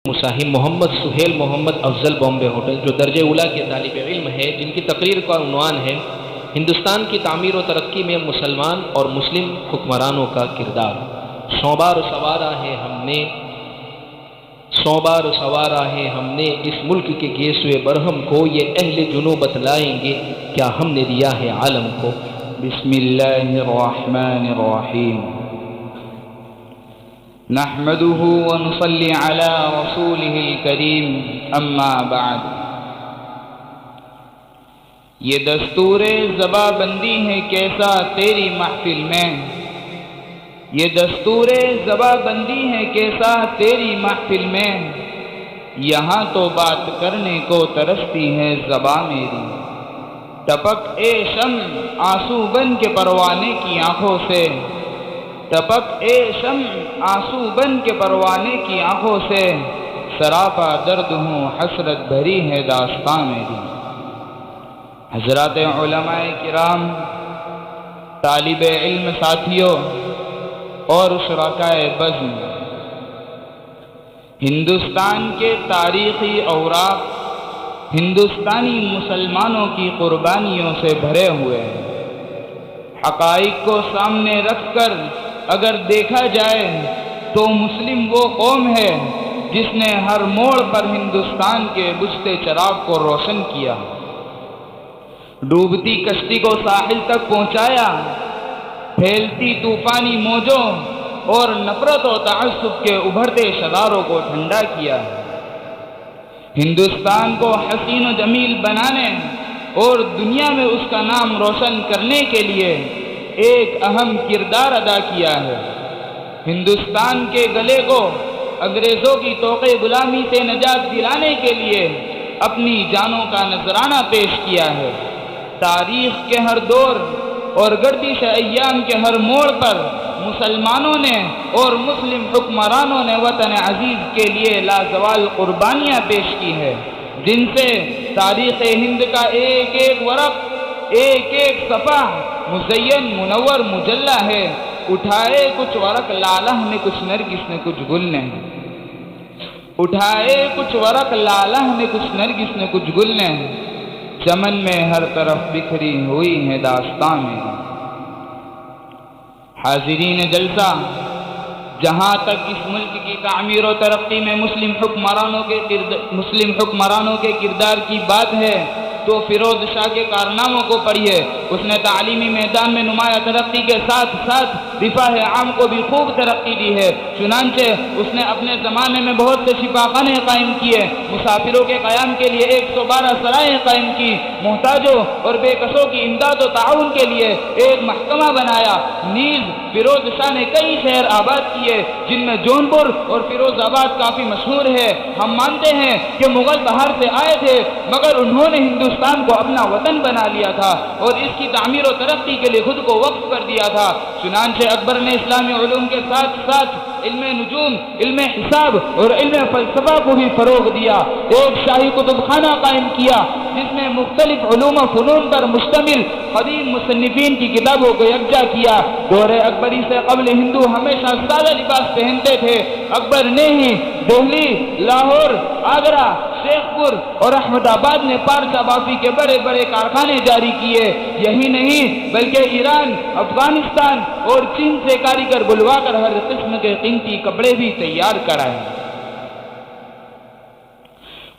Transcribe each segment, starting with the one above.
مساہم محمد سہیل محمد افضل Bombay hotel جو درجہ اولیٰ کے طالب علم ہے، جن کی تقریر کا عنوان ہے ہندوستان کی تعمیر و ترقی میں مسلمان اور مسلم حکمرانوں کا کردار۔ سو بار سوارا ہے ہم نے اس ملک کے گیسوئے برہم کو، یہ اہل جنوب بتلائیں گے کیا ہم نے دیا ہے عالم کو۔ بسم اللہ الرحمن الرحیم، نحمده ونصلي على رسوله الكريم، اما بعد۔ یہ دستور زباں بندی ہے کیسا تیری محفل میں، یہ دستور زباں بندی ہے کیسا تیری محفل میں، یہاں تو بات کرنے کو ترستی ہے زباں میری۔ ٹپک اے شمع آنسو بن کے پروانے کی آنکھوں سے، ٹپک اے شمع آنسو بن کے پروانے کی آنکھوں سے، سراپا درد ہوں حسرت بھری ہے داستاں میری۔ حضرات علماء کرام، طالب علم ساتھیوں اور شرکائے بزم، ہندوستان کے تاریخی اوراق ہندوستانی مسلمانوں کی قربانیوں سے بھرے ہوئے ہیں۔ حقائق کو سامنے رکھ کر اگر دیکھا جائے تو مسلم وہ قوم ہے جس نے ہر موڑ پر ہندوستان کے بجھتے چراغ کو روشن کیا، ڈوبتی کشتی کو ساحل تک پہنچایا، پھیلتی طوفانی موجوں اور نفرت و تعصب کے ابھرتے شراروں کو ٹھنڈا کیا۔ ہندوستان کو حسین و جمیل بنانے اور دنیا میں اس کا نام روشن کرنے کے لیے ایک اہم کردار ادا کیا ہے۔ ہندوستان کے گلے کو انگریزوں کی طوق غلامی سے نجات دلانے کے لیے اپنی جانوں کا نذرانہ پیش کیا ہے۔ تاریخ کے ہر دور اور گردش ایام کے ہر موڑ پر مسلمانوں نے اور مسلم حکمرانوں نے وطن عزیز کے لیے لازوال قربانیاں پیش کی ہے، جن سے تاریخ ہند کا ایک ایک ورق، ایک ایک صفحہ مزین منور مجلہ ہے۔ اٹھائے کچھ ورق لالہ نے کچھ نرگس نے کچھ گل نے، اٹھائے کچھ ورق لالہ نے کچھ نرگس نے کچھ گل نے، چمن میں ہر طرف بکھری ہوئی ہے داستاں میری۔ حاضرین جلسہ، جہاں تک اس ملک کی تعمیر و ترقی میں مسلم حکمرانوں کے کردار کی بات ہے تو فیروز شاہ کے کارناموں کو پڑھیے۔ اس نے تعلیمی میدان میں نمایاں ترقی کے ساتھ ساتھ رفاہ عام کو بھی خوب ترقی دی ہے۔ چنانچہ اس نے اپنے زمانے میں بہت سے شفا خانے قائم کیے، مسافروں کے قیام کے لیے 112 سرائیں قائم کی، محتاجوں اور بے کسوں کی امداد و تعاون کے لیے ایک محکمہ بنایا۔ نیز فیروز شاہ نے کئی شہر آباد کیے، جن میں جونپور اور فیروز آباد کافی مشہور ہے۔ ہم مانتے ہیں کہ مغل باہر سے آئے تھے، مگر انہوں نے ہندوستان کو اپنا وطن بنا لیا تھا اور اس کی تعمیر و ترقی کے لیے خود کو وقف کر دیا تھا۔ چنانچہ اکبر نے اسلامی علوم کے ساتھ ساتھ علم نجوم، علم حساب اور علم فلسفہ کو بھی فروغ دیا۔ ایک شاہی کتب خانہ قائم کیا جس میں مختلف علوم و فنون پر مشتمل قدیم مصنفین کی کتابوں کو یکجا کیا۔ دور اکبری سے قبل ہندو ہمیشہ سادہ لباس پہنتے تھے۔ اکبر نے ہی دہلی، لاہور، آگرہ، شیخ پور اور احمد آباد میں پارچہ بافی کے بڑے بڑے کارخانے جاری کیے۔ یہی نہیں بلکہ ایران، افغانستان اور چین سے کاریگر بلوا کر ہر قسم کے قیمتی کپڑے بھی تیار کرائے۔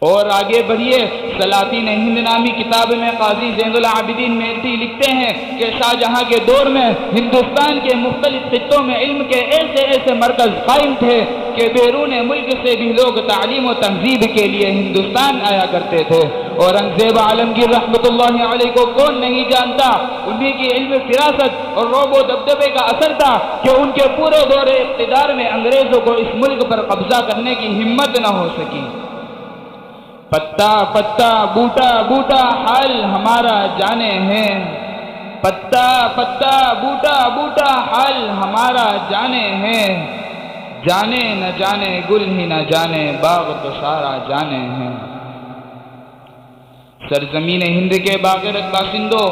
اور آگے بڑھیے، سلاطین ہند نامی کتاب میں قاضی زین العابدین میرٹھی لکھتے ہیں کہ شاہ جہاں کے دور میں ہندوستان کے مختلف خطوں میں علم کے ایسے ایسے مرکز قائم تھے کہ بیرون ملک سے بھی لوگ تعلیم و تہذیب کے لیے ہندوستان آیا کرتے تھے۔ اورنگزیب عالمگیر رحمۃ اللہ علیہ کو کون نہیں جانتا، انہی کی علم فراست اور رعب و دبدبے کا اثر تھا کہ ان کے پورے دور اقتدار میں انگریزوں کو اس ملک پر قبضہ کرنے کی ہمت نہ ہو سکی۔ پتا پتا بوٹا بوٹا حال ہمارا جانے ہیں، پتا پتا بوٹا بوٹا حال ہمارا جانے ہیں، جانے نہ جانے گل ہی نہ جانے باغ تو سارا جانے ہیں۔ سرزمین ہند کے باغرت باشندوں،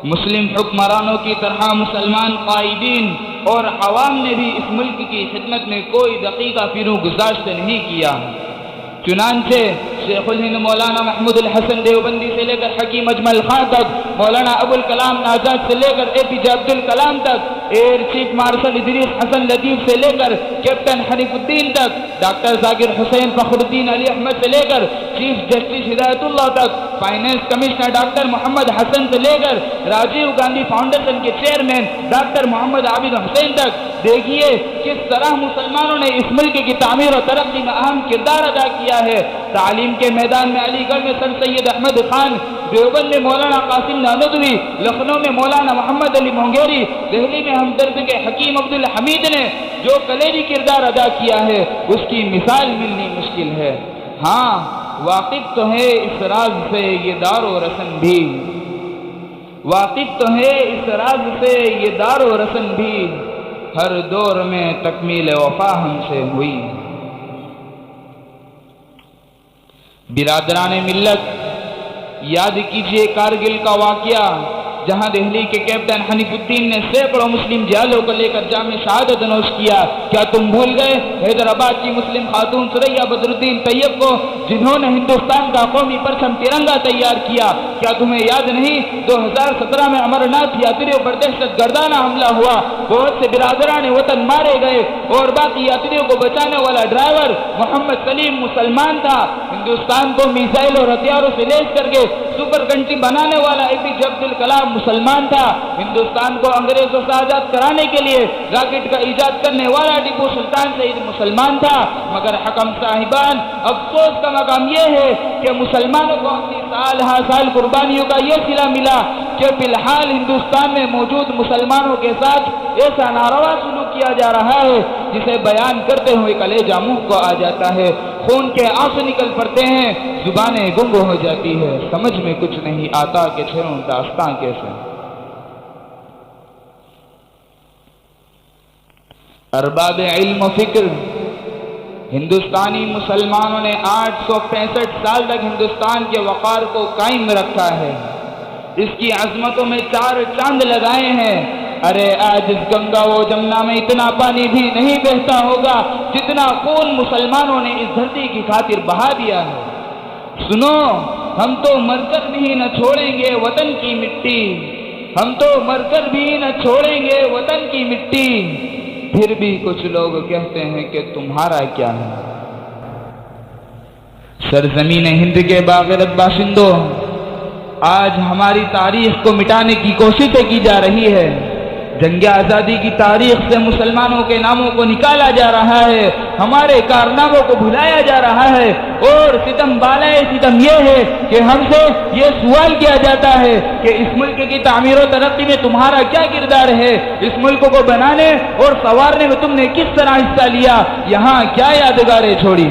مسلم حکمرانوں کی طرح مسلمان قائدین اور عوام نے بھی اس ملک کی خدمت میں کوئی دقیقہ فرو گزاشت نہیں کیا۔ چنانچہ شیخ الہند مولانا محمود الحسن دیوبندی سے لے کر حکیم اجمل خان تک، مولانا ابوالکلام آزاد سے لے کر اے پی جے عبدالکلام تک، ایئر چیف مارشل ادریس حسن لطیف سے لے کر کیپٹن حنیف الدین تک، ڈاکٹر ذاکر حسین فخر الدین علی احمد سے لے کر چیف جسٹس ہدایت اللہ تک، فائنانس کمشنر ڈاکٹر محمد حسن سے لے کر راجیو گاندھی فاؤنڈیشن کے چیئرمین ڈاکٹر محمد عابد حسین تک، دیکھیے کس طرح مسلمانوں نے اس ملک کی تعمیر و ترقی میں اہم کردار ادا کیا ہے۔ تعلیم کے میدان میں علی گڑھ میں سر سید احمد خان، دیوبند میں مولانا قاسم نانوتوی، لکھنؤ میں مولانا محمد علی مونگیری، دہلی میں ہمدرد کے حکیم عبدالحمید نے جو کلیدی کردار ادا کیا ہے اس کی مثال ملنی مشکل ہے۔ ہاں واقف تو ہے اس راز سے یہ دار و رسن بھی، واقف تو ہے اس راز سے یہ دار و رسن بھی، ہر دور میں تکمیل وفا ہم سے ہوئی۔ برادران ملت، یاد کیجئے کارگل کا واقعہ، جہاں دہلی کے کیپٹن حنیف الدین نے سینکڑوں مسلم جالوں کو لے کر جام شہادت نوش کیا۔ کیا تم بھول گئے حیدرآباد کی مسلم خاتون ثریا بدر الدین طیب کو، جنہوں نے ہندوستان کا قومی پرچم ترنگا تیار کیا؟ کیا تمہیں یاد نہیں 2017 میں امرناتھ یاتریوں پر دہشت گردانہ حملہ ہوا، بہت سے برادران وطن مارے گئے اور باقی یاتریوں کو بچانے والا ڈرائیور محمد سلیم مسلمان تھا؟ ہندوستان کو میزائل اور ہتھیاروں سے لیس کر کے سپر کنٹری بنانے والا اے پی جے عبدالکلام مسلمان تھا۔ ہندوستان کو انگریزوں سے آزاد کرانے کے لیے راکٹ کا ایجاد کرنے والا ٹیپو سلطان سعید مسلمان تھا۔ مگر حکم صاحبان، افسوس کا مقام یہ ہے کہ مسلمانوں کو اپنی سال ہا سال قربانیوں کا یہ صلہ ملا کہ فی الحال ہندوستان میں موجود مسلمانوں کے ساتھ ایسا ناروا سلوک کیا جا رہا ہے جسے بیان کرتے ہوئے کلیجہ منہ کو آ جاتا ہے، خون کے آنسو نکل پڑتے ہیں، زبانیں گنگ ہو جاتی ہے، سمجھ میں کچھ نہیں آتا کہ چھڑوں داستان کیسے۔ ارباب علم و فکر، ہندوستانی مسلمانوں نے 865 سال تک ہندوستان کے وقار کو قائم رکھا ہے، اس کی عظمتوں میں 4 چاند لگائے ہیں۔ ارے آج اس گنگا و جمنا میں اتنا پانی بھی نہیں بہتا ہوگا جتنا خون مسلمانوں نے اس دھرتی کی خاطر بہا دیا ہے۔ سنو، ہم تو مر کر بھی نہ چھوڑیں گے وطن کی مٹی، ہم تو مر کر بھی نہ چھوڑیں گے وطن کی مٹی، پھر بھی کچھ لوگ کہتے ہیں کہ تمہارا کیا ہے۔ سرزمین ہند کے باغرت باشندوں، آج ہماری تاریخ کو مٹانے کی کوششیں کی جا رہی ہے، جنگ آزادی کی تاریخ سے مسلمانوں کے ناموں کو نکالا جا رہا ہے، ہمارے کارناموں کو بھلایا جا رہا ہے، اور ستم بالائے ستم یہ ہے کہ ہم سے یہ سوال کیا جاتا ہے کہ اس ملک کی تعمیر و ترقی میں تمہارا کیا کردار ہے، اس ملک کو بنانے اور سنوارنے میں تم نے کس طرح حصہ لیا، یہاں کیا یادگاریں چھوڑی۔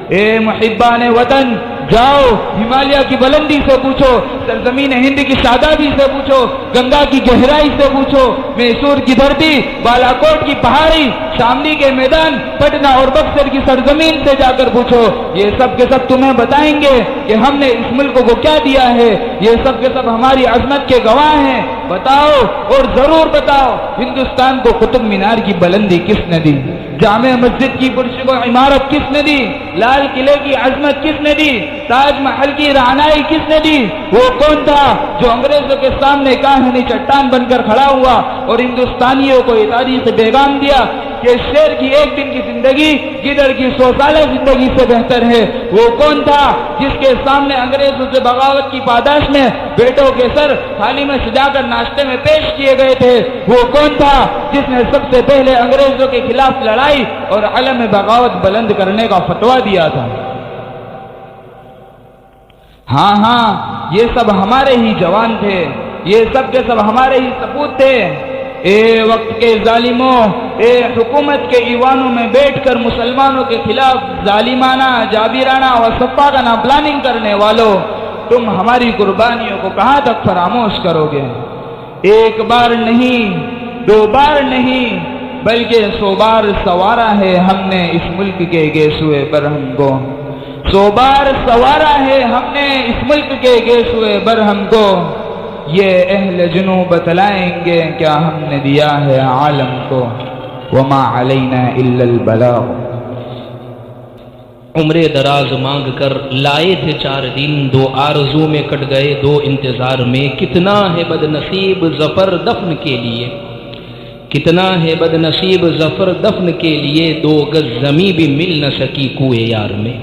اے محبان وطن، جاؤ ہمالیہ کی بلندی سے پوچھو، سرزمین ہند کی شادابی سے پوچھو، گنگا کی گہرائی سے پوچھو، میسور کی دھرتی، بالاکوٹ کی پہاڑی، شاملی کے میدان، پٹنہ اور بکسر کی سرزمین سے جا کر پوچھو، یہ سب کے سب تمہیں بتائیں گے کہ ہم نے اس ملک کو کیا دیا ہے، یہ سب کے سب ہماری عظمت کے گواہ ہیں۔ بتاؤ اور ضرور بتاؤ، ہندوستان کو قطب مینار کی بلندی کس نے دی، جامع مسجد کی پرشب و عمارت کس نے دی، لال قلعے کی عظمت کس نے دی، تاج محل کی رعنائی کس نے دی؟ وہ کون تھا جو انگریزوں کے سامنے کاہنی چٹان بن کر کھڑا ہوا اور ہندوستانیوں کو یہ تاریخ پیغام دیا کہ شیر کی ایک دن کی زندگی گدڑ کی 100 سالہ زندگی سے بہتر ہے؟ وہ کون تھا جس کے سامنے انگریزوں سے بغاوت کی پاداش میں بیٹوں کے سر تھالی میں سجا کر ناشتے میں پیش کیے گئے تھے؟ وہ کون تھا جس نے سب سے پہلے انگریزوں کے خلاف لڑائی اور علم بغاوت بلند کرنے کا فتویٰ دیا تھا؟ ہاں ہاں، یہ سب ہمارے ہی جوان تھے، یہ سب کے سب ہمارے ہی سپوت تھے۔ اے وقت کے ظالموں، اے حکومت کے ایوانوں میں بیٹھ کر مسلمانوں کے خلاف ظالمانہ، جابرانہ و صفاقانہ پلاننگ کرنے والوں، تم ہماری قربانیوں کو کہاں تک فراموش کرو گے؟ ایک بار نہیں، 2 بار نہیں، بلکہ 100 بار سوارا ہے ہم نے اس ملک کے گیسوئے برہم کو، 100 بار سوارا ہے ہم نے اس ملک کے گیسوئے برہم کو۔ یہ اہل جنو بتلائیں گے کیا ہم نے دیا ہے عالم کو، وما علینا الا البلاغ۔ عمر دراز مانگ کر لائے تھے 4 دن، 2 آرزو میں کٹ گئے 2 انتظار میں، کتنا ہے بد نصیب ظفر دفن کے لیے، کتنا ہے بد نصیب ظفر دفن کے لیے، 2 گز زمیں بھی مل نہ سکی کوئے یار میں۔